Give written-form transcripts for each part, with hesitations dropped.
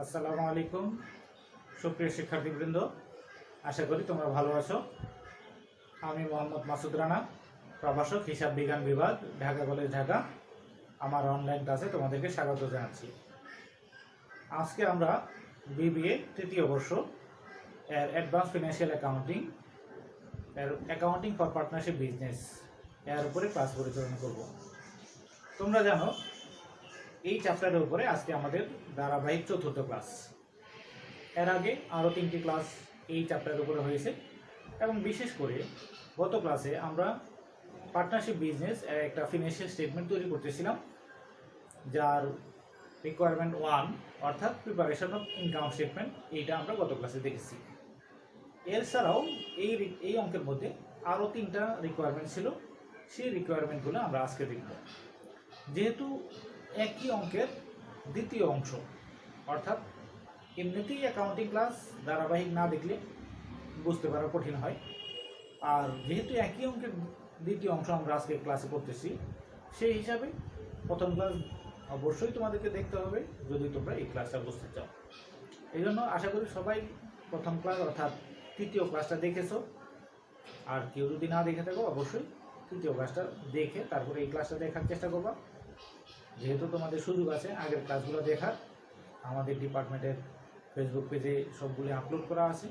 আসসালামু আলাইকুম সুপ্রিয় শিক্ষার্থীবৃন্দ, আশা করি তোমরা ভালো আছো। আমি মোহাম্মদ মাসুদ রানা, প্রভাষক হিসাব বিজ্ঞান বিভাগ, ঢাকা কলেজ, ঢাকা। আমার অনলাইন ক্লাসে তোমাদেরকে স্বাগত জানাচ্ছি। আজকে আমরা বিবিএ তৃতীয় বর্ষ এর advance financial accounting accounting for partnership business এর উপরে ক্লাস পরিচালনা করব। তোমরা জানো এই চ্যাপ্টারের উপরে আজকে আমাদের ধারাবাহিক চতুর্থ ক্লাস। এর আগে আরও 3টি ক্লাস এই চ্যাপ্টারের উপরে হয়েছে এবং বিশেষ করে গত ক্লাসে আমরা পার্টনারশিপ বিজনেস একটা ফিনান্সিয়াল স্টেটমেন্ট তৈরি করতেছিলাম, যার রিকোয়ারমেন্ট 1 অর্থাৎ প্রিপারেশন অফ ইনকাম স্টেটমেন্ট, এইটা আমরা গত ক্লাসে দেখেছি। এছাড়াও এই অঙ্কের মধ্যে আরও 3টা রিকোয়ারমেন্ট ছিল, সেই রিকোয়ারমেন্টগুলো আমরা আজকে দেখব। যেহেতু একই অঙ্কের দ্বিতীয় অংশ, অর্থাৎ এমনিতেই অ্যাকাউন্টিং ক্লাস ধারাবাহিক না দেখলে বুঝতে পারা কঠিন হয়, আর যেহেতু একই অঙ্কের দ্বিতীয় অংশ আমরা আজকে ক্লাসে করতেছি, সেই হিসাবে প্রথম ক্লাস অবশ্যই তোমাদেরকে দেখতে হবে যদি তোমরা এই ক্লাসটা বুঝতে চাও। এই জন্য আশা করি সবাই প্রথম ক্লাস অর্থাৎ তৃতীয় ক্লাসটা দেখেছো, আর কেউ যদি না দেখে থাকো অবশ্যই তৃতীয় ক্লাসটা দেখে তারপরে এই ক্লাসটা দেখার চেষ্টা করবা। যেহেতু তোমাদের সুযোগ আছে আগের ক্লাসগুলো দেখার, আমাদের ডিপার্টমেন্টের ফেসবুক পেজে সবগুলি আপলোড করা আছে,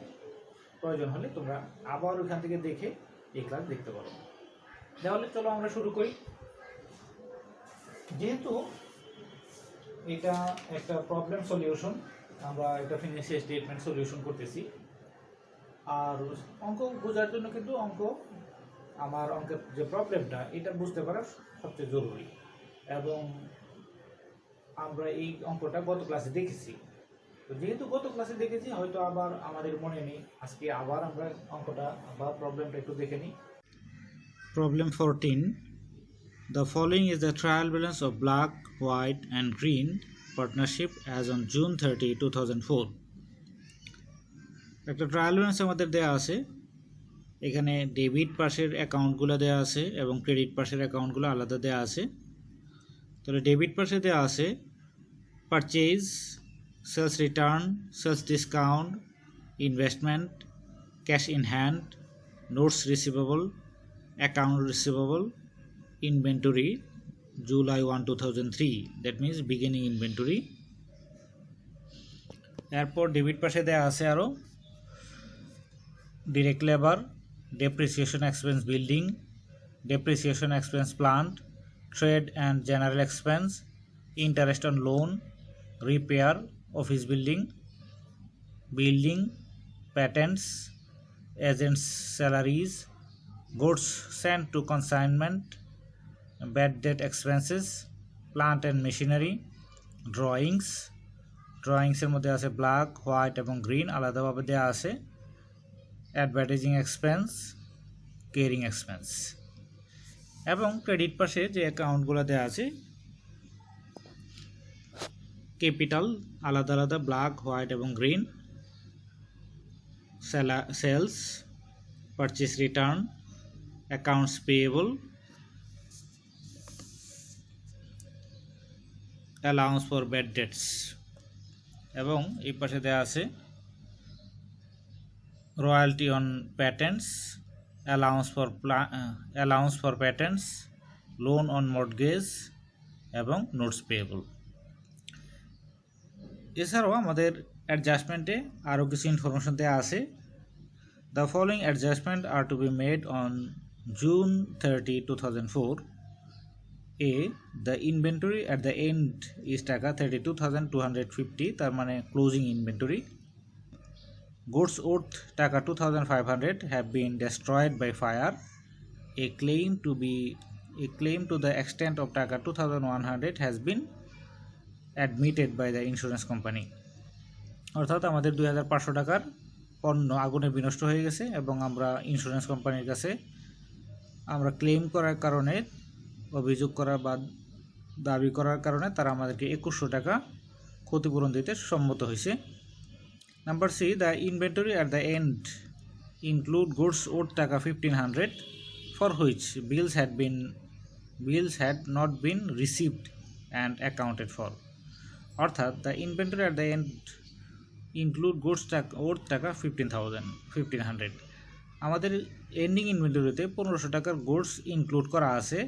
প্রয়োজন হলে তোমরা আবার ওখান থেকে দেখে এই ক্লাস দেখতে পারো। তাহলে চলো আমরা শুরু করি। যেহেতু এটা একটা প্রবলেম সলিউশন, আমরা একটা ফিনান্সিয়াল স্টেটমেন্ট সলিউশন করতেছি, আর অঙ্ক বোঝার জন্য কিন্তু অঙ্কের যে প্রবলেমটা এটা বুঝতে পারা সবচেয়ে জরুরি। এবং আমরা এই অঙ্কটা গত ক্লাসে দেখেছি, তো যেহেতু গত ক্লাসে দেখেছি হয়তো আবার আমাদের মনে নেই, আজকে আবার আমরা অঙ্কটা আবার প্রবলেমটা একটু দেখে নিই। Problem 14, the following is the trial balance of black, white and green partnership as on June 30, 2004. একটা ট্রায়াল ব্যালেন্স আমাদের দেওয়া আছে, এখানে ডেবিট পাশের অ্যাকাউন্টগুলো দেওয়া আছে এবং ক্রেডিট পাশের অ্যাকাউন্টগুলো আলাদা দেওয়া আছে। তাহলে ডেবিট পাশে দেওয়া আছে purchase, sales return, sales discount, investment, cash in hand, notes receivable, account receivable, inventory July 1, 2003, that means beginning inventory. এরপর ডেবিট পাশে দেওয়া আছে আরও direct labour, depreciation expense building, depreciation expense plant, trade and general expense, interest on loan, repair, office building, patents, agents' salaries, goods sent to consignment, bad debt expenses, plant and machinery, drawings এর মধ্যে আছে black, white এবং green আলাদাভাবে দেওয়া আছে, advertising expense, caring expense. এবং credit পাশে যে অ্যাকাউন্টগুলো দেওয়া আছে ক্যাপিটাল আলাদা আলাদা ব্ল্যাক, হোয়াইট এবং green, sales, purchase return, accounts payable, allowance for bad debts. এবং এই পাশে দেওয়া আছে royalty on patents, allowance for patents, loan on mortgage এবং নোটস পেয়েবল। এছাড়াও আমাদের অ্যাডজাস্টমেন্টে আরও কিছু ইনফরমেশন দেওয়া আছে। The following adjustment are to be made on June 30, 2004. A, the inventory at the end is টাকা 32,250, তার মানে ক্লোজিং ইনভেন্টরি। Goods worth টাকা 2,500 have been destroyed by fire. A claim to the extent of টাকা 2,100 has been admitted by the insurance company. অর্থাৎ আমাদের 2,500 টাকার পণ্য আগুনে বিনষ্ট হয়ে গেছে এবং আমরা ইন্স্যুরেন্স কোম্পানির কাছে আমরা ক্লেম করার কারণে, অভিযোগ করা বা দাবি করার কারণে তারা আমাদেরকে 2,100 টাকা ক্ষতিপূরণ দিতে সম্মত হয়েছে। Number C, the inventory at the end include goods worth টাকা 1,500 for which bills had not been received and accounted for. অর্থাৎ the inventory at the end include goods টাকা 1500। আমাদের এন্ডিং ইনভেন্টরিতে 1500 টাকার গুডস ইনক্লুড করা আছে,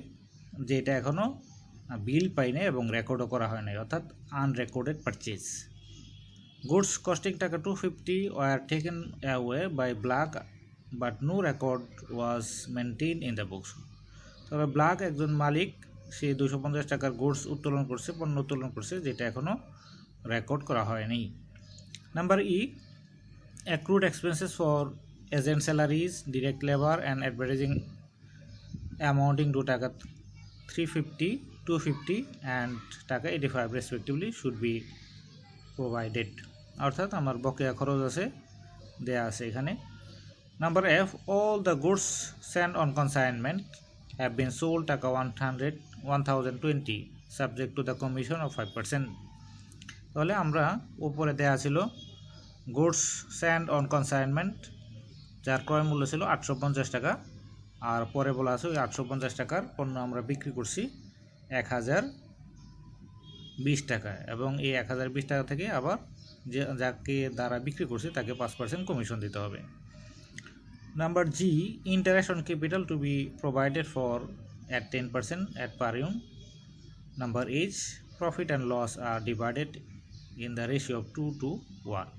যেটা এখনও বিল পাই নাই এবং রেকর্ডও করা হয় নাই, অর্থাৎ আনরেকর্ডেড পারচেজ। গুডস কস্টিং টাকা 250 were taken away by Black but no record was maintain in the books. তবে ব্ল্যাক একজন মালিক, সে 250 টাকার গুডস উত্তোলন করছে, পণ্য উত্তোলন করছে, যেটা এখনও রেকর্ড করা হয়নি। Number E, accrued expenses for agent salaries, direct labor and advertising amounting to টাকা 350, 250 and টাকা 85 respectively should be provided। অর্থাৎ আমার বকেয়া খরচ আছে, দেয়া আছে এখানে। Number F, all the goods sent on consignment have been sold টাকা 1020 subject to the commission of 5%। তাহলে আমরা উপরে দেয়া ছিল গুডস স্যান্ড অন কনসাইনমেন্ট, যার ক্রয় মূল্য ছিল 850 টাকা, আর পরে বলা আছে ওই 850 টাকার পণ্য আমরা বিক্রি করছি 1020 টাকা, এবং এই 1020 টাকা থেকে আবার যাকে দ্বারা বিক্রি করছি তাকে 5% কমিশন দিতে হবে। Number G, interest on capital to be provided for at 10% at per annum। Number H, profit and loss are divided in the ratio of 2 to 1।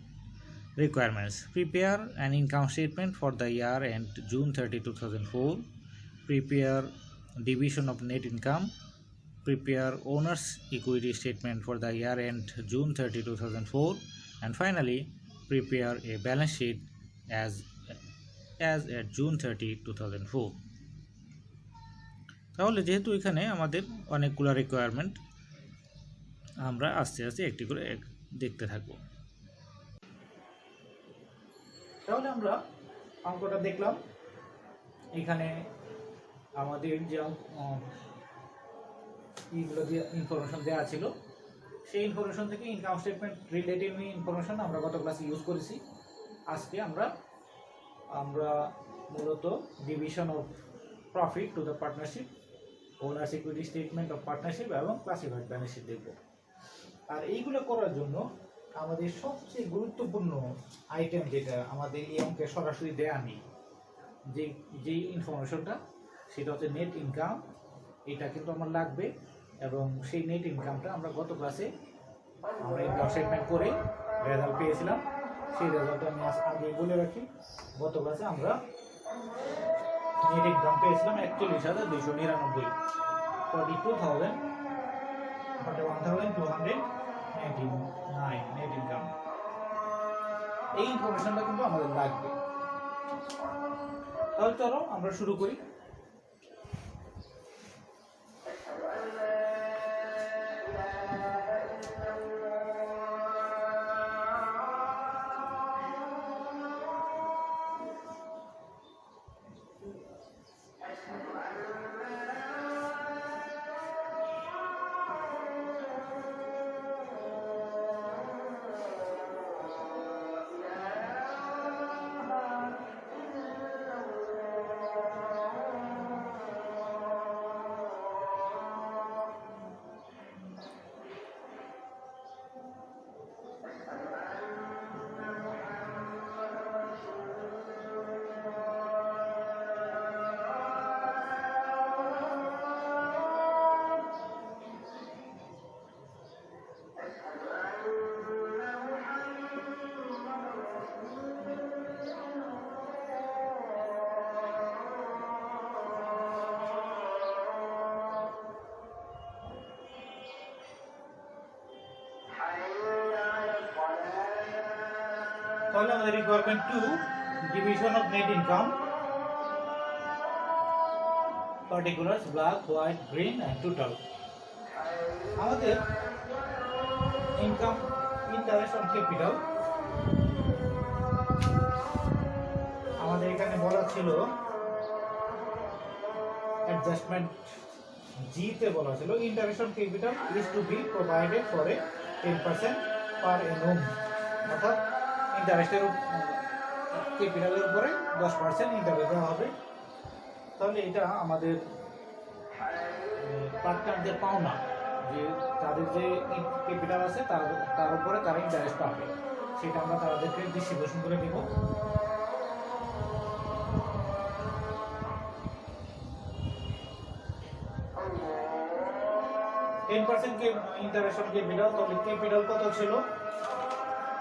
Requirements: prepare an income statement for the year end June 30, 2004, prepare division of net income, prepare owner's equity statement for the year end June 30, 2004, and finally prepare a balance sheet as at June 30, 2004। তাহলে যেহেতু এখানে আমাদের অনেকগুলো requirement, আমরা আস্তে আস্তে একটি করে দেখতে থাকব। তাহলে আমরা অঙ্কটা দেখলাম। এখানে আমাদের যে এইগুলো দিয়ে ইনফরমেশন দেওয়া ছিল, সেই ইনফরমেশন থেকে ইনকাম স্টেটমেন্ট রিলেটিভ ইনফরমেশন আমরা গত ক্লাসে ইউজ করেছি। আজকে আমরা মূলত division of profit to the partnership, owners equity statement of partnership এবং ক্লাসিফাইড ব্যালেন্স শিট দেখব। আর এইগুলো করার জন্য আমাদের সবচেয়ে গুরুত্বপূর্ণ আইটেম যেটা আমাদের এই অঙ্কে সরাসরি দেয়া নেই, যে ইনফরমেশনটা, সেটা হচ্ছে নেট ইনকাম। এটা কিন্তু আমার লাগবে, এবং সেই নেট ইনকামটা আমরা গত ক্লাসে আমরা ইনকাম স্টেটমেন্ট করে রেজাল্ট পেয়েছিলাম। সেই রেজাল্টটা আমি আগে বলে রাখি। গত ক্লাসে আমরা নেট ইনকাম পেয়েছিলাম 41,299, 41,299 নেট ইনকাম। এই ইনফরমেশনটা কিন্তু আমাদের লাগবে। তাহলে চলো আমরা শুরু করি। তাহলে আমাদের requirement 2, division of net income, particulars black, white, green and total. আমাদের ইনকাম ইন্টারেস্ট অন ক্যাপিটাল, আমাদের এখানে বলা ছিল অ্যাডজাস্টমেন্ট জি তে বলা ছিল interest on capital is to be provided for a 10% per annum। অর্থাৎ ইন্টারেস্টের ক্যাপিটালের উপরে 10% ইন্টারেস্ট দেওয়া হবে। তাহলে এটা আমাদের পার্টনারদের পাওনা, যে তাদের যে ক্যাপিটাল আছে তার উপরে তারা ইন্টারেস্ট পাবে, সেটা আমরা তাদেরকে ডিস্ট্রিবিউশন করে দিব। ইন্টারেস্ট অন ক্যাপিটাল, তাহলে ক্যাপিটাল কত ছিল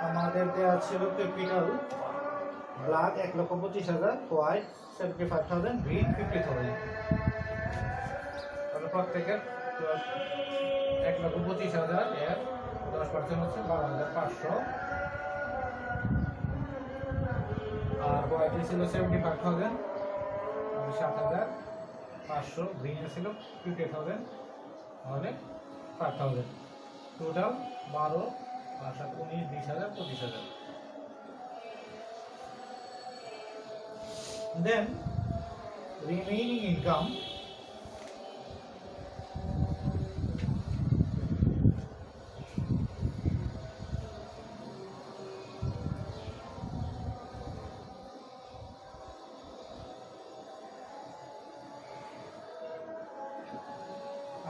আমাদের? দেওয়া ছিল ক্যাপিটাল ব্ল্যাক 1,25,000, হোয়াইট 75,000, গ্রিন 50,000। তাহলে প্রত্যেকের 1,25,000 এর 10% হচ্ছে 12,500, আর হোয়াইট ছিল 75,000, 7,500, গ্রিন ছিল 50,000, তাহলে 5,000, টোটাল 12, 5, 7, 19, 20,000, 25,000। Then remaining income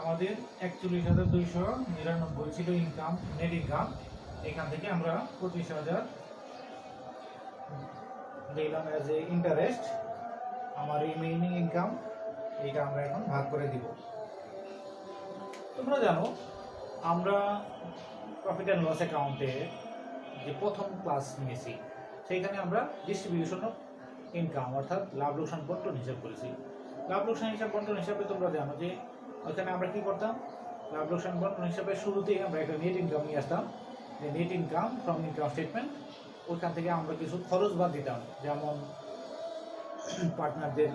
আমাদের 41,299 ছিল ইনকাম, নেট ইনকাম। এখান থেকে আমরা 25,000 দিলাম এজ এ ইন্টারেস্ট। আমার রিমেইনিং ইনকাম এটা আমরা এখন ভাগ করে দিব। তোমরা জানো আমরা প্রফিট অ্যান্ড লস অ্যাকাউন্টে যে প্রথম ক্লাস নিয়েছি সেইখানে আমরা ডিস্ট্রিবিউশন অফ ইনকাম অর্থাৎ লাভ লোকসান বন্টন হিসাব করেছি। লাভ লোকসান হিসাব বন্টন হিসাবে তোমরা জানো যে ওখানে আমরা কি করতাম, লাভ লোকসান বন্টন হিসাবে শুরুতেই আমরা একটা নেট ইনকাম নিয়ে আসতাম, যে net income from income statement. ওইখান থেকে আমরা কিছু খরচ বাদ দিতাম, যেমন পার্টনারদের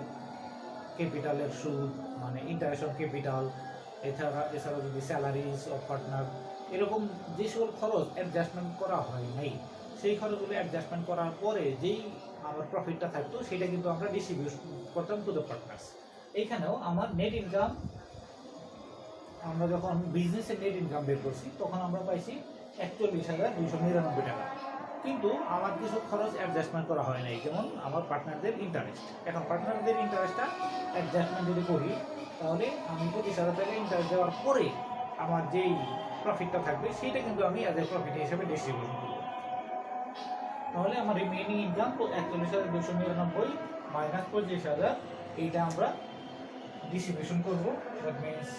ক্যাপিটালের সুদ মানে ইন্টারেস্ট অন ক্যাপিটাল, এছাড়া যদি স্যালারিজ অফ পার্টনার, এরকম যে সকল খরচ অ্যাডজাস্টমেন্ট করা হয় নাই সেই খরচগুলো অ্যাডজাস্টমেন্ট করার পরে যেই আমার প্রফিটটা থাকতো সেটা কিন্তু আমরা ডিস্ট্রিবিউশন করতাম টু দ্য পার্টনার্স। এইখানেও আমার নেট ইনকাম, আমরা যখন বিজনেসের নেট ইনকাম বের করছি তখন আমরা পাইছি 41,299 টাকা, কিন্তু আমার কিছু খরচ অ্যাডজাস্টমেন্ট করা হয় নাই, যেমন আমার পার্টনারদের ইন্টারেস্ট। এখন পার্টনারদের ইন্টারেস্টটা অ্যাডজাস্টমেন্ট যদি করি তাহলে আমি 25,000 টাকা ইন্টারেস্ট দেওয়ার পরে আমার যেই প্রফিটটা থাকবে সেইটা কিন্তু আমি অ্যাজ এ প্রফিট হিসেবে ডিস্ট্রিবিউশন করব। তাহলে আমার রিমেইনিং ইনকাম 41,299 মাইনাস 25,000, এইটা আমরা ডিস্ট্রিবিউশন করব। That means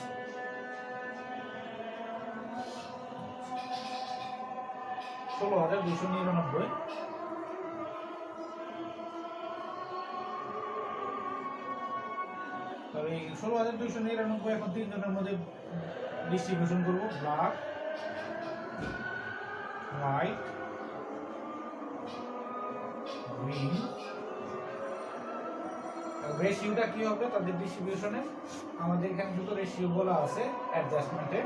16,299। তবে 16,299 এখন তিনজনের মধ্যে ডিস্ট্রিবিউশন করবো, ব্ল্যাক, হোয়াইট, গ্রিন। রেশিওটা কি হবে তাদের ডিস্ট্রিবিউশনে? আমাদের এখানে দুটো রেশিও বলা আছে অ্যাডজাস্টমেন্টে।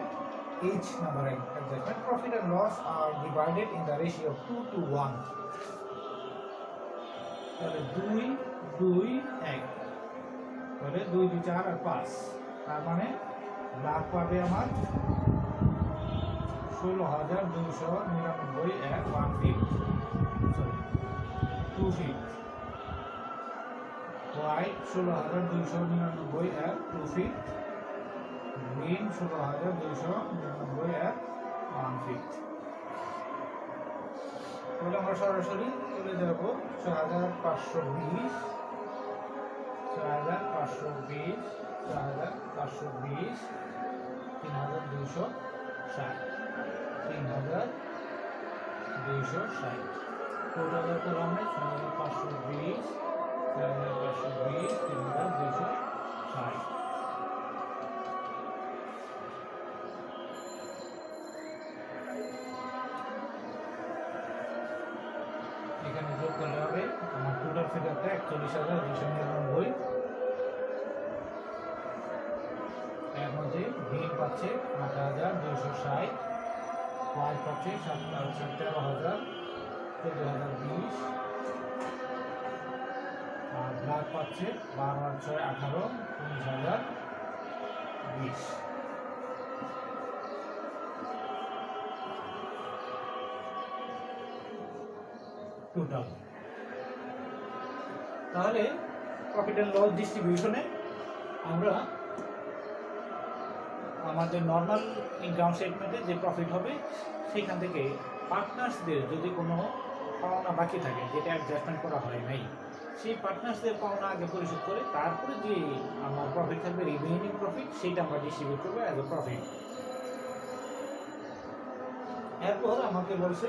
Each number adjustment, profit and loss are divided in the ratio of 2 to 1. তাহলে 2, 2, 1, তাহলে 2, 2, 4 আর 5, তার মানে লাভ পাবে আমার 16,299 এর 1 ফিট, সরি 2 ফিট। হোয়াইট 16,299 এর 2 ফিট, গ্রিন 16,299 এর 1 ফিট। তাহলে আমরা সরাসরি চলে যাব 6,520, 6,520, 6,520, 3,260, 3,260। টোটালের কলামে 6,520, 6,520, 3,260। এখানে যোগ করলে হবে আমার টোটাল ফিগারটা 41,299। এর মধ্যে গ্রিন পাচ্ছে 8,260, হোয়াইট পাচ্ছে 13,000, 14,020, আর ব্ল্যাক পাচ্ছে 12,618, 19,020। টোটাল। তাহলে প্রফিট এন্ড লস ডিস্ট্রিবিউশনে আমরা আমাদের নর্মাল ইনকাম স্টেটমেন্টে যে প্রফিট হবে সেখান থেকে পার্টনার্সদের যদি কোনো পাওনা বাকি থাকে যেটা অ্যাডজাস্টমেন্ট করা হয় নাই, সেই পার্টনার্সদের পাওনা আগে পরিশোধ করে তারপরে যে আমার প্রফিট থাকবে রিমেইনিং প্রফিট সেটা আমরা ডিস্ট্রিবিউট করবো অ্যাজ এ প্রফিট। এরপর আমাকে বলছে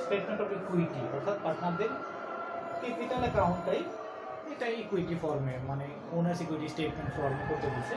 স্টেটমেন্ট অফ ইকুইটি, অর্থাৎ পার্টনারদের ক্যাপিটাল অ্যাকাউন্টটাই এটা ইকুইটি ফর্মে মানে ওনার্স ইকুইটি স্টেটমেন্ট ফর্মে করতে বলছে।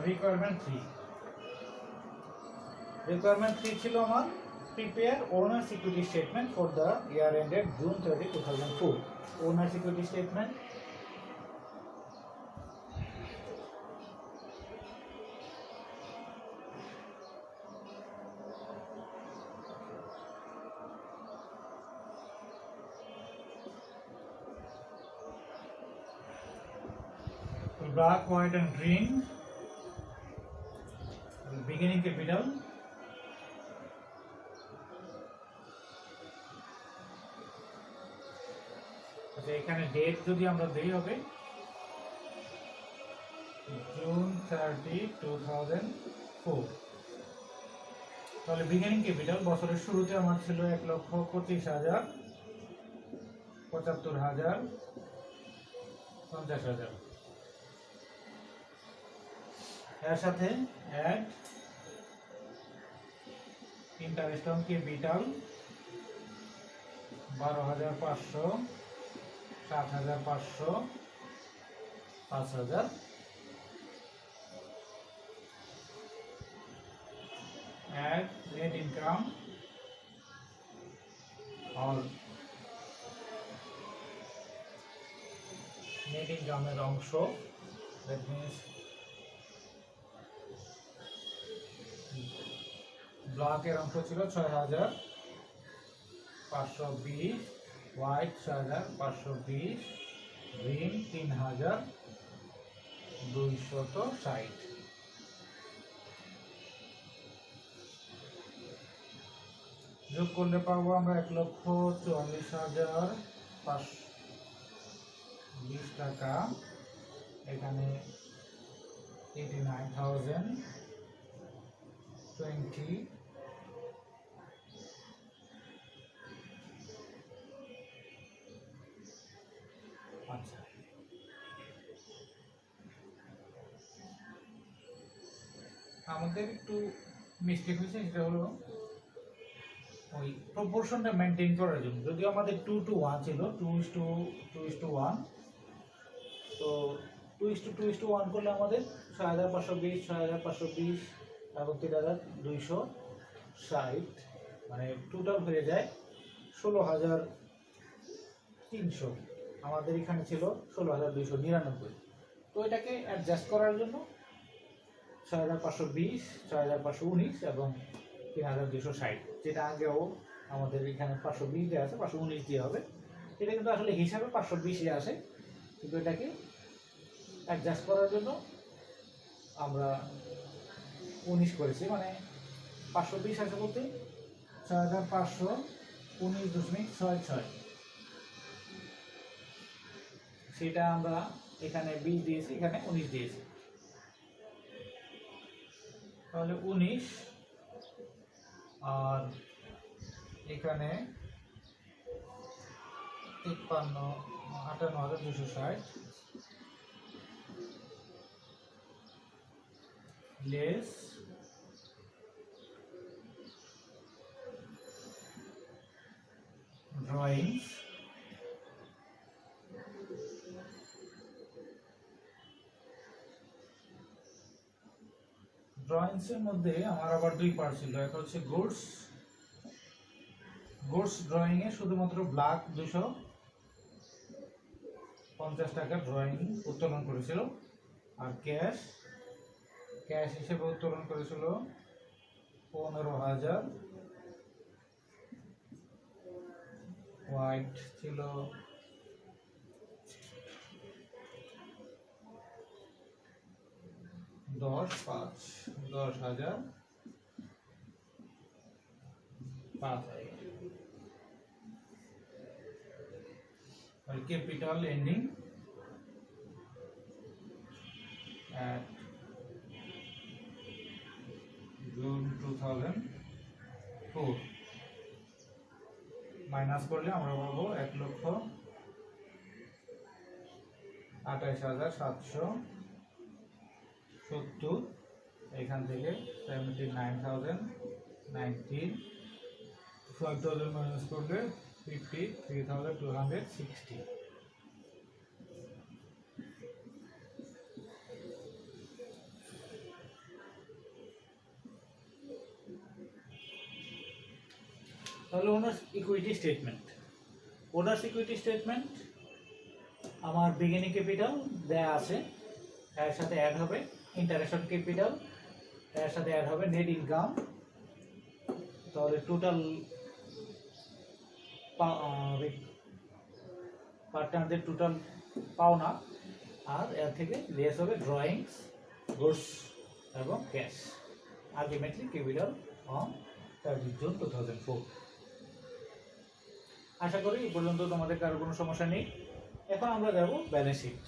রিকোয়ারমেন্ট 3 ছিল আমার prepare owners equity statement for the year ended June 30, 2004। Owners equity statement black, white and green, beginning capital, আচ্ছা এখানে ডেট যদি আমরা দেই হবে জুন 30, 2004। তাহলে বিগিনিং ক্যাপিটাল বছরের শুরুতে আমার ছিল 1,25,000, 75,000, 50,000। এর সাথে add interest on capital 12,500, 7,500, 5,000। Add net income all net ইনকামের অংশ, দ্যাট মিনস ব্ল্যাকের অংশ ছিল 6,520, হোয়াইট 6,520, গ্রিন 3,260। যোগ করলে পাবো আমরা 1,44,520 টাকা। এখানে 89,020। আচ্ছা আমাদের একটু মিস্টেক হয়েছে, সেটা হলো ওই প্রপোর্শনটা মেনটেন করার জন্য। যদিও আমাদের 2:1 ছিল, 2:1, তো 2:1 করলে আমাদের 6,520, 6,520 এবং 3,260, মানে টোটাল হয়ে যায় 16,300। আমাদের এখানে ছিল 16,299। তো এটাকে অ্যাডজাস্ট করার জন্য 6,520, 6,519 এবং 3,260, যেটা আগেও আমাদের এখানে 520 দেওয়া আছে, 519 দিয়ে হবে। এটা কিন্তু আসলে হিসাবে 520 আসে, কিন্তু এটাকে অ্যাডজাস্ট করার জন্য আমরা 19 করেছি, মানে 520 আছে বলতে 6,519.66, সেটা আমরা এখানে 20 দিয়েছি, এখানে 19 দিয়েছি। তাহলে 19 আর এখানে 58,260 লেস ড্রয়িংস, ড্রয়িংসের মধ্যে আমার আবার 2 পার্ট ছিল। একটা হচ্ছে গুডস ড্রয়িং এ শুধুমাত্র ব্ল্যাক 250 টাকা ড্রয়িং উত্তোলন করেছিল, আর ক্যাশ ক্যাশ হিসেবে উত্তোলন করেছিল 15,000, হোয়াইট ছিল 10,000, 5,000। Capital ending at June 2004 minus করলে আমরা পাবো 1,28,770। এখান থেকে 79,019, 5,000 মাইনাস করলে 53,260। তাহলে ওনার্স ইকুইটি স্টেটমেন্ট, আমার বিগিনিং ক্যাপিটাল দেয়া আছে, এর সাথে অ্যাড হবে ইন্টারেস্ট অন ক্যাপিটাল, এর সাথে অ্যাড হবে নেট ইনকাম। তাহলে টোটাল পার্টনারদের টোটাল পাওনা, আর এর থেকে লেস হবে ড্রয়িংস, গুডস এবং cash. Ultimately capital on 30 June 2004। আশা করি এই পর্যন্ত তোমাদের কারো কোনো সমস্যা নেই। এখন আমরা যাব balance sheet.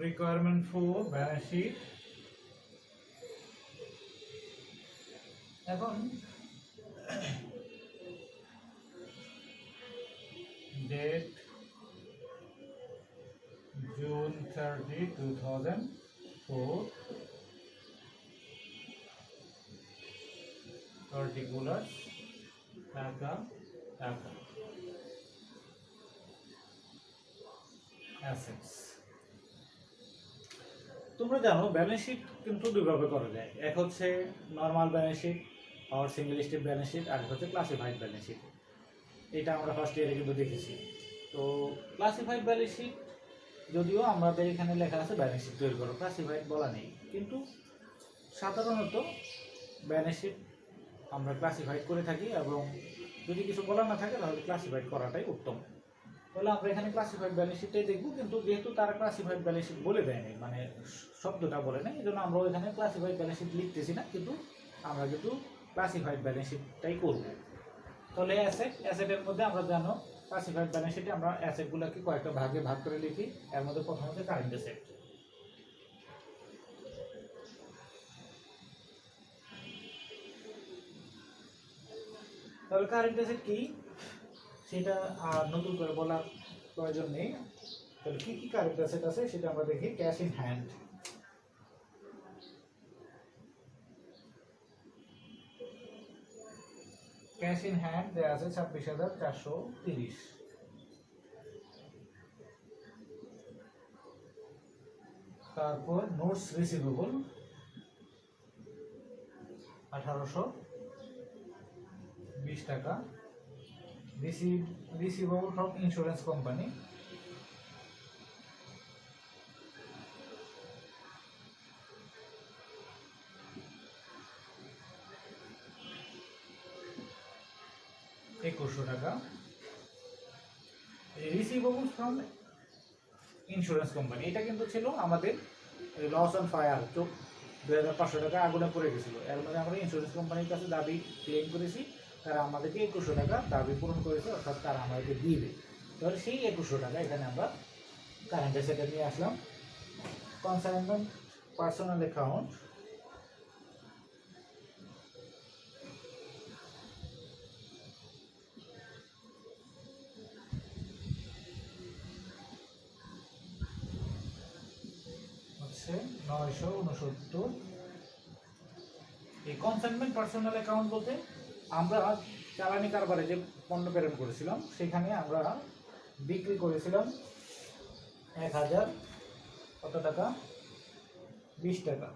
Requirement 4, balance sheet. এখন ডেট June 30, 2004, পার্টিকুলার্স টাকা অ্যাসেটস। তোমরা জানো ব্যালেন্স শিট কিন্তু দুইভাবে করা যায়, এক হচ্ছে নর্মাল ব্যালেন্স শিট আর সিঙ্গেল স্টেপ ব্যালেন্স শিট, আর হচ্ছে ক্লাসিফাইড ব্যালেন্স শিট। এটা আমরা ফার্স্ট ইয়ারে কিন্তু দেখেছি। তো ক্লাসিফাইড ব্যালেন্স শিট, যদিও আমাদের এখানে লেখা আছে ব্যালেন্স শিট তৈরি করো, ক্লাসিফাইড বলা নেই, কিন্তু সাধারণত ব্যালেন্স শিট আমরা ক্লাসিফাইড করে থাকি, এবং যদি কিছু বলা না থাকে তাহলে ক্লাসিফাইড করাটাই উত্তম। তাহলে আমরা এখানে ক্লাসিফাইড ব্যালেন্স শিটটাই দেখব, কিন্তু যেহেতু তারা ক্লাসিফাইড ব্যালেন্স শিট বলে দেয়নি, মানে শব্দটা বলে নেই, এই জন্য আমরা এখানে ক্লাসিফাইড ব্যালেন্স শিট লিখতেছি না, কিন্তু আমরা কিন্তু ক্লাসিফাইড ব্যালেন্স শিটটাই করব। তাহলে অ্যাসেটের মধ্যে আমরা জানো ক্লাসিফাইড ব্যালেন্স শিটে আমরা অ্যাসেটগুলোকে কয়েকটা ভাগে ভাগ করে লিখি। এর মধ্যে প্রথম হচ্ছে কারেন্ট অ্যাসেট। তাহলে কারেন্ট অ্যাসেট কি সেটা আর নতুন করে বলার প্রয়োজন নেই। তাহলে কি কি কারেন্ট অ্যাসেট আছে সেটা আমরা দেখি। Cash in hand, cash in hand দেওয়া আছে 26,430। তারপর নোটস রিসিভেবল 1,820 টাকা। রিসিভেবল ফ্রম ইন্স্যুরেন্স কোম্পানি টাকা। রিসিভেবল ফ্রম ইন্স্যুরেন্স কোম্পানি এটা কিন্তু ছিল আমাদের লস অন ফায়ার, 2,500 টাকা আগুনে পড়ে গেছিল, এর মধ্যে আমরা ইন্স্যুরেন্স কোম্পানির কাছে দাবি ক্লেম করেছি, তারা আমাদেরকে 2,100 টাকা দাবি পূরণ করেছে, অর্থাৎ তারা আমাদেরকে দিবে। তাহলে সেই 2,100 টাকা এখানে আমরা কারেন্ট অ্যাসেটে নিয়ে আসলাম। Consignment personal account 969। এই কনসাইনমেন্ট পার্সোনাল অ্যাকাউন্ট বলতে আমরা চালানি কারবারে যে পণ্য প্রেরণ করেছিলাম সেখানে আমরা বিক্রি করেছিলাম 1000 কত টাকা, 20 টাকা,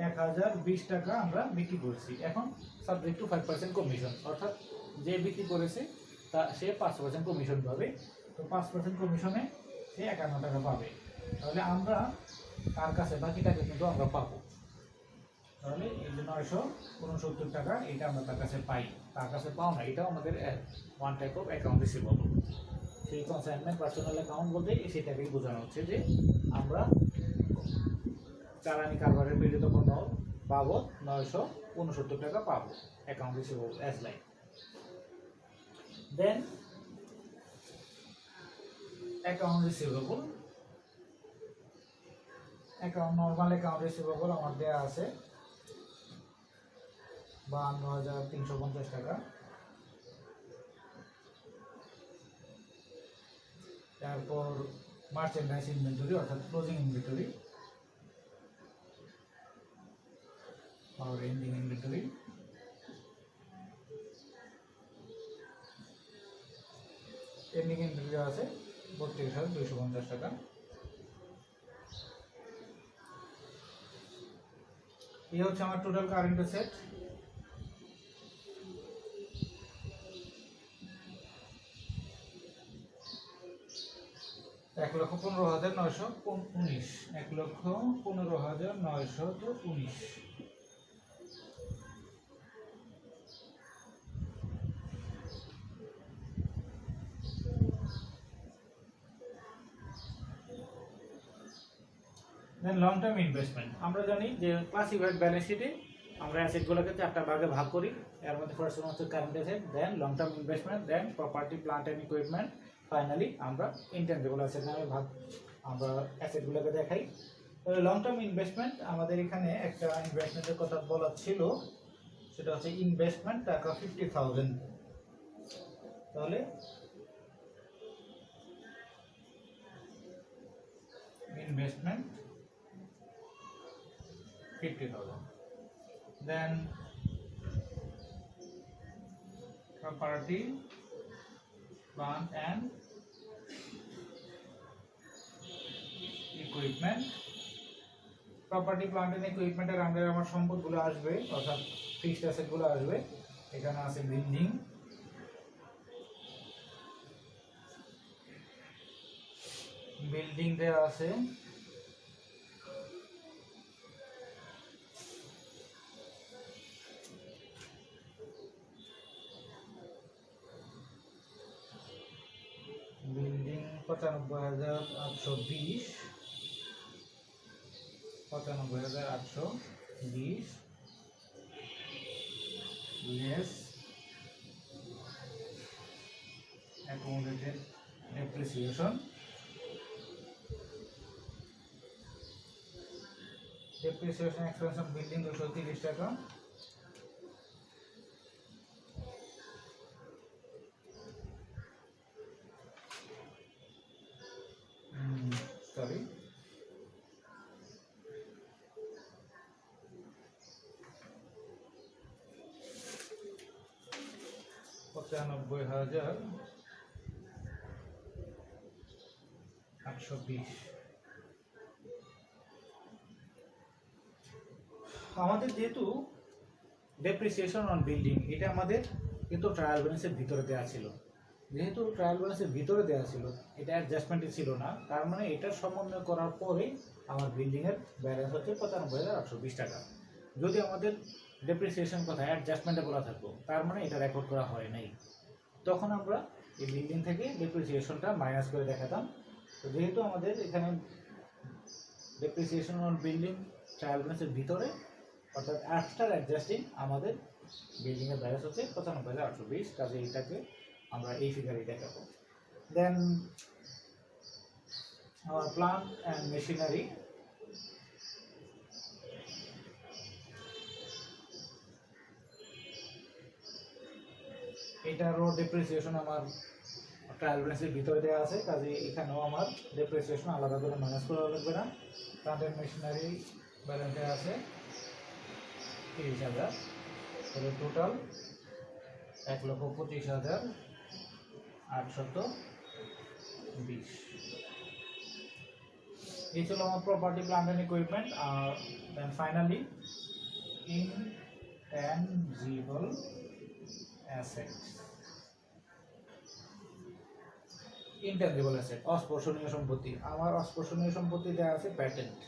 1020 টাকা আমরা বিক্রি করেছি। এখন সাবজেক্ট টু 5% কমিশন, অর্থাৎ যে বিক্রি করেছে তা সে 5% কমিশন পাবে। তো 5% কমিশনে সে 51 টাকা পাবে। তাহলে আমরা তার কাছে বাকি টাকা কিন্তু আমরা পাবো। তাহলে এই যে 969 টাকা এটা আমরা তার কাছে পাই, তার কাছে পাও না, এটাও আমাদের one type of account receivable. সেই কনসাইনমেন্ট পার্সোনাল অ্যাকাউন্ট বলতে সেটাকেই বোঝানো হচ্ছে যে আমরা চালানি কারবারের প্রেরিত পণ্য বাবদ 969 টাকা পাবো, account receivable as line. Then account receivable, account normal account receivable আমার দেয়া আছে 52,350 টাকা। তারপর মার্চেন্ডাইজ ইনভেন্টরি অর্থাৎ ক্লোজিং ইনভেন্টরি আর এন্ডিং ইনভেন্টরি, এন্ডিং ইনভেন্টরি আছে 32,250 টাকা। এই হচ্ছে আমার টোটাল কারেন্ট অ্যাসেট। এক লক্ষ 15,919, 1,15,919। দেন লং টার্ম ইনভেস্টমেন্ট, আমরা জানি যে ক্লাসিফাইড ব্যালেন্স শিটে আমরা অ্যাসেটগুলোকে 4টা ভাগে ভাগ করি। এর মধ্যে ফার্স্ট ওয়ান হচ্ছে current asset, then long term investment, then property plant and equipment, finally আমরা ইনটেনজিবল অ্যাসেট নামে আমরা অ্যাসেটগুলোকে দেখাই। তাহলে লং টার্ম ইনভেস্টমেন্ট আমাদের এখানে একটা ইনভেস্টমেন্টের কথা বলা ছিল, সেটা হচ্ছে ইনভেস্টমেন্ট টাকা 50,000। তাহলে investment 50,000, then property plant and equipment, property plant and equipment এর আন্ডারে আমার সম্পদগুলো আসবে অর্থাৎ ফিক্সড অ্যাসেটগুলো আসবে। এখানে আছে বিল্ডিং, বিল্ডিং দেওয়া আছে building 95,820, 95,820 less accommodated depreciation, depreciation expense of building 230 টাকা, সরি 95,820। আমাদের যেহেতু ডেপ্রিসিয়েশন অন বিল্ডিং এটা আমাদের কিন্তু ট্রায়াল ব্যালেন্সের ভিতরে দেওয়া ছিল, যেহেতু ট্রায়াল ব্যালেন্সের ভিতরে দেওয়া ছিল এটা অ্যাডজাস্টমেন্টে ছিল না, তার মানে এটা সমন্বয় করার পরে আমার বিল্ডিংয়ের ব্যালেন্স হচ্ছে 95,820 টাকা। যদি আমাদের ডেপ্রিসিয়েশন কথা অ্যাডজাস্টমেন্টে বলা থাকতো তার মানে এটা রেকর্ড করা হয় নাই, তখন আমরা এই বিল্ডিং থেকে ডেপ্রিসিয়েশনটা মাইনাস করে দেখাতাম। তো যেহেতু আমাদের এখানে ডেপ্রিসিয়েশন অন বিল্ডিং ট্রায়াল ব্যালেন্সের ভিতরে অর্থাৎ আফটার অ্যাডজাস্টিং আমাদের বিল্ডিংয়ের ব্যালেন্স হচ্ছে 95,820, কাজে এটাকে আমরা এই ফিগারেই দেখাবো। দেন আমার প্লান্ট অ্যান্ড মেশিনারি, এটারও ডেপ্রিসিয়েশন আমার ট্রায়াল ব্যালেন্সের ভিতরে দেওয়া আছে, কাজে এখানেও আমার ডেপ্রিসিয়েশন আলাদা করে মাইনাস করা লাগবে না। তাদের মেশিনারি ব্যালেন্সে আছে 30,000, তাহলে টোটাল 1,25,820। এই ছিল আমার প্রপার্টি, প্ল্যান্ট এন্ড ইকুইপমেন্ট। আর then finally intangible assets. Intangible asset, অস্পর্শনীয় সম্পত্তি। আমার অস্পর্শনীয় সম্পত্তি দেওয়া আছে প্যাটেন্ট।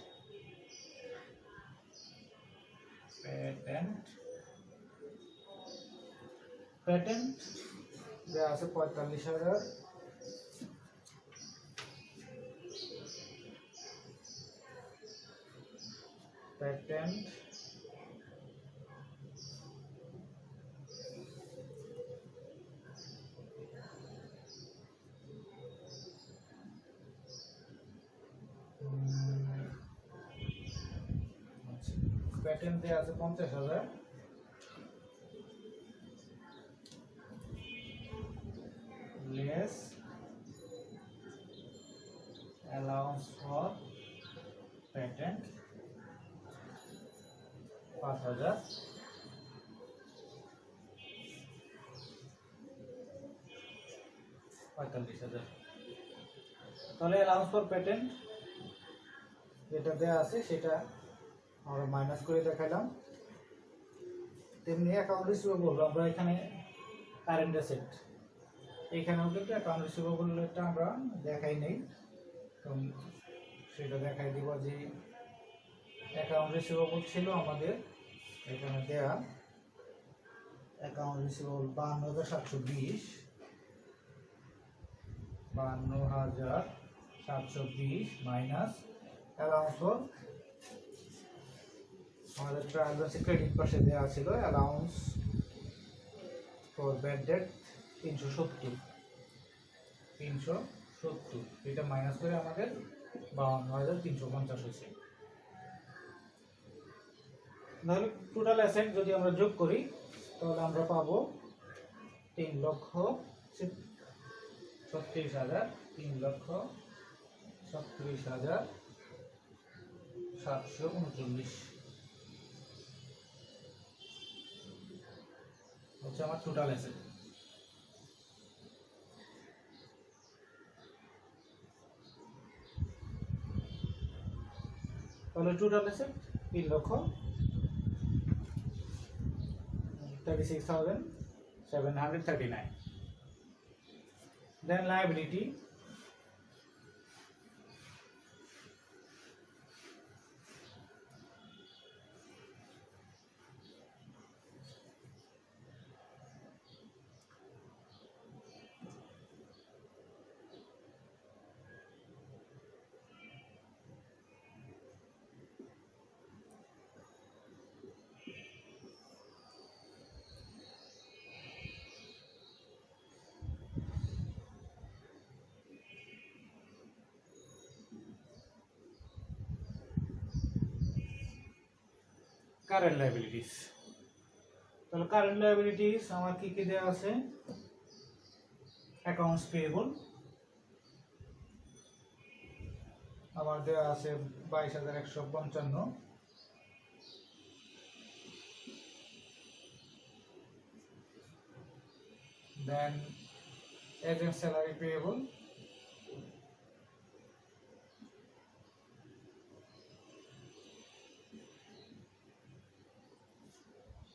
প্যাটেন্ট দেওয়া আছে 45,000। প্যাটেন্ট প্যাটেন্ট দেওয়া আছে 50,000। Less allowance for patent 5,000। তাহলে অ্যালাউন্স ফর প্যাটেন্ট যেটা দেওয়া আছে সেটা আমরা মাইনাস করে দেখাইলাম। তেমনি অ্যাকাউন্ট রিসিভেবল আমরা এখানে কারেন্ট অ্যাসেট, এইখানেও কিন্তু অ্যাকাউন্ট রিসিভেবলটা আমরা দেখাই নেই, তো সেটা দেখাই দিব যে অ্যাকাউন্ট রিসিভেবল ছিল আমাদের এখানে দেয়া account receivable 52,720, 52,720 minus allowance for আমাদের ট্রায়াল ব্যালেন্সে ক্রেডিট পাশে দেওয়া ছিল অ্যালাউন্স ফর ব্যাড ডেট 370, এটা মাইনাস করে আমাদের 52,350 হয়েছে। তাহলে টোটাল অ্যাসেট যদি আমরা যোগ করি তাহলে আমরা পাবো 3,36,739 হচ্ছে আমার টোটাল অ্যাসেট। তাহলে টোটাল অ্যাসেট 3,36,739। দেন লায়াবিলিটি, কারেন্ট লায়াবিলিটিস। তাহলে কারেন্ট লায়াবিলিটিস আমার কি কি দেওয়া আছে? অ্যাকাউন্টস পেয়েবল আমার দেওয়া আছে 22,155। দেন এজেন্ট স্যালারি পেয়েবল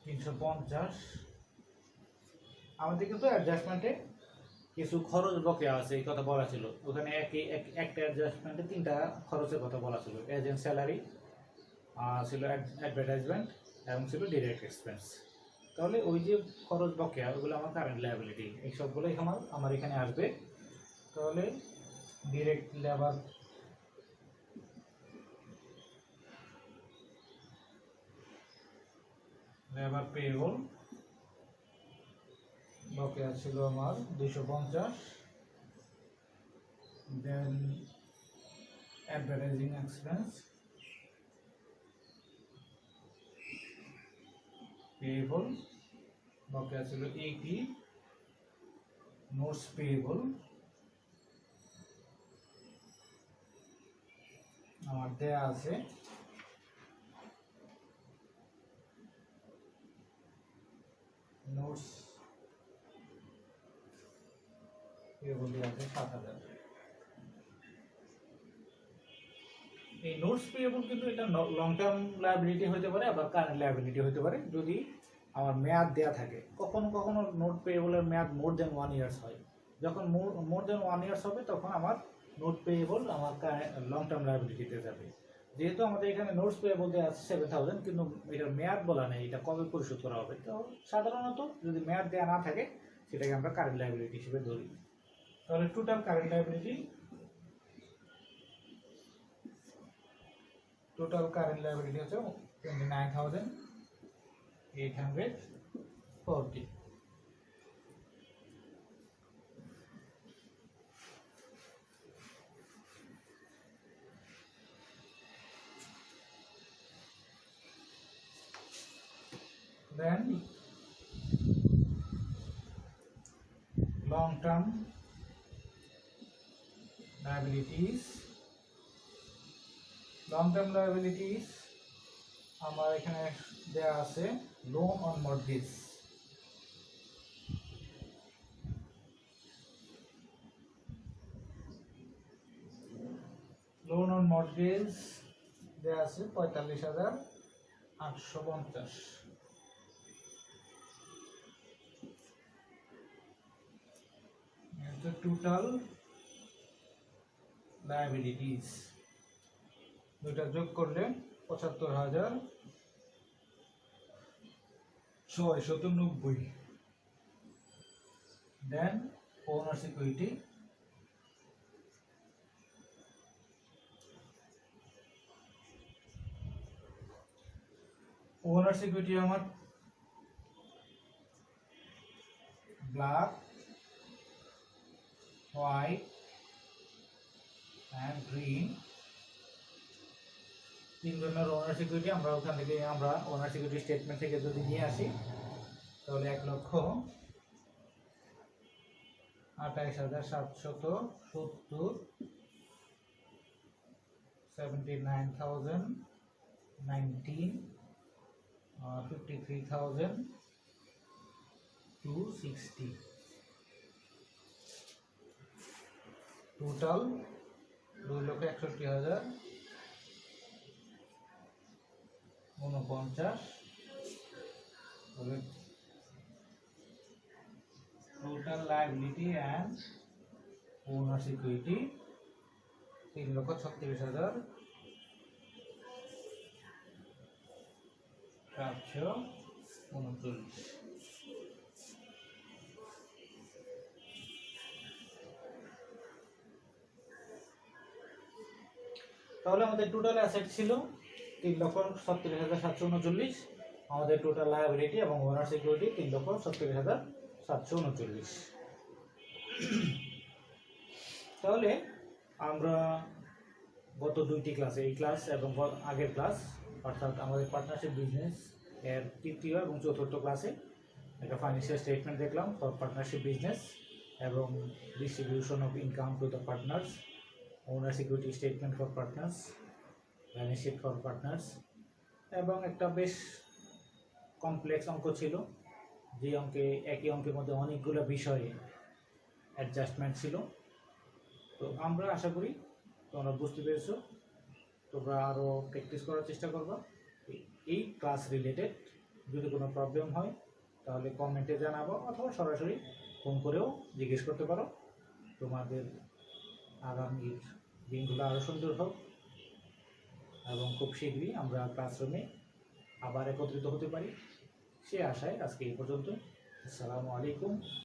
350। আমাদের কিন্তু অ্যাডজাস্টমেন্টে কিছু খরচ বকেয়া আছে, এই কথা বলা ছিল। ওখানে একটা অ্যাডজাস্টমেন্টে 3টা খরচের কথা বলা ছিল। এজেন্ট স্যালারি ছিল, অ্যাডভার্টাইজমেন্ট এবং ছিল ডিরেক্ট এক্সপেন্স। তাহলে ওই যে খরচ বকেয়া ওগুলো আমার কারেন্ট লায়াবিলিটি, এই সবগুলোই আমার এখানে আসবে। তাহলে ডিরেক্ট লেবার পেয়েবল বকেয়া ছিল আমার 250। দেন অ্যাডভার্টাইজিং এক্সপেন্স পেয়েবল বকেয়া ছিল 80। নোটস পেয়েবল আমার দেয়া আছে নোটস পেয়েবল দেওয়া আছে 7,000। এই নোটস পেয়েবল কিন্তু এটা লং টার্ম লায়াবিলিটি হতে পারে, আবার কারেন্ট লায়াবিলিটি হতে পারে যদি আমার মেয়াদ দেয়া থাকে। কখনো কখনো নোট পেয়েবলের মেয়াদ মোর দেন 1 ইয়ার্স হয়। যখন মোর দেন 1 ইয়ার্স হবে তখন আমার নোট পেয়েবল আমার লং টার্ম লায়াবিলিটিতে যাবে। যেহেতু আমাদের এখানে নোটস পেয়েবল দেওয়া আছে 7,000, কিন্তু এটার মেয়াদ বলা নেই এটা কবে পরিশোধ করা হবে। তো সাধারণত যদি মেয়াদ দেওয়া না থাকে সেটাকে আমরা কারেন্ট লায়াবিলিটি হিসেবে ধরি। তাহলে টোটাল কারেন্ট লায়াবিলিটি হচ্ছে 29,840। Then long term liabilities আমার এখানে দেয়া আছে loan on mortgage. Loan on mortgage দেয়া আছে 45,850। টোটাল লায়াবিলিটিস দুইটা যোগ করলে 75,690। দেন ওনার সিকিউরিটি আমার ব্ল্যাক, হোয়াইট and গ্রিন, তিন ধরনের ওনার সিকিউরিটি আমরা ওখান থেকে ওনার সিকিউরিটি স্টেটমেন্ট থেকে যদি নিয়ে আসি তাহলে 1,28,770, 79,019, 53,260। Total 2,61,049। Total liability and owner security 3,36,739। তাহলে আমাদের টোটাল অ্যাসেট ছিল 3,70,739, আমাদের টোটাল লায়াবিলিটি এবং ওনার সিকিউরিটি 3,70,739। তাহলে আমরা গত দুইটি ক্লাসে, এই ক্লাস এবং আগের ক্লাস অর্থাৎ আমাদের পার্টনারশিপ বিজনেস এর তৃতীয় এবং চতুর্থ ক্লাসে একটা ফাইন্যান্সিয়াল স্টেটমেন্ট দেখলাম ফর পার্টনারশিপ বিজনেস এবং distribution of income to the partners, owner security statement for partners, balance sheet for partners, এবং একটা বেশ কমপ্লেক্স অঙ্ক ছিল যে একই অঙ্কের মধ্যে অনেকগুলো বিষয়ে অ্যাডজাস্টমেন্ট ছিল। তো আমরা আশা করি তোমরা বুঝতে পেরেছো। তোমরা আরও প্র্যাকটিস করার চেষ্টা করবা। এই ক্লাস রিলেটেড যদি কোনো প্রবলেম হয় তাহলে কমেন্টে জানাবো অথবা সরাসরি ফোন করেও জিজ্ঞেস করতে পারো। তোমাদের আগামীর দিনগুলো আরও সুন্দর হোক এবং খুব শীঘ্রই আমরা ক্লাসরুমে আবার একত্রিত হতে পারি সে আশায় আজকে এই পর্যন্ত। আসসালামু আলাইকুম।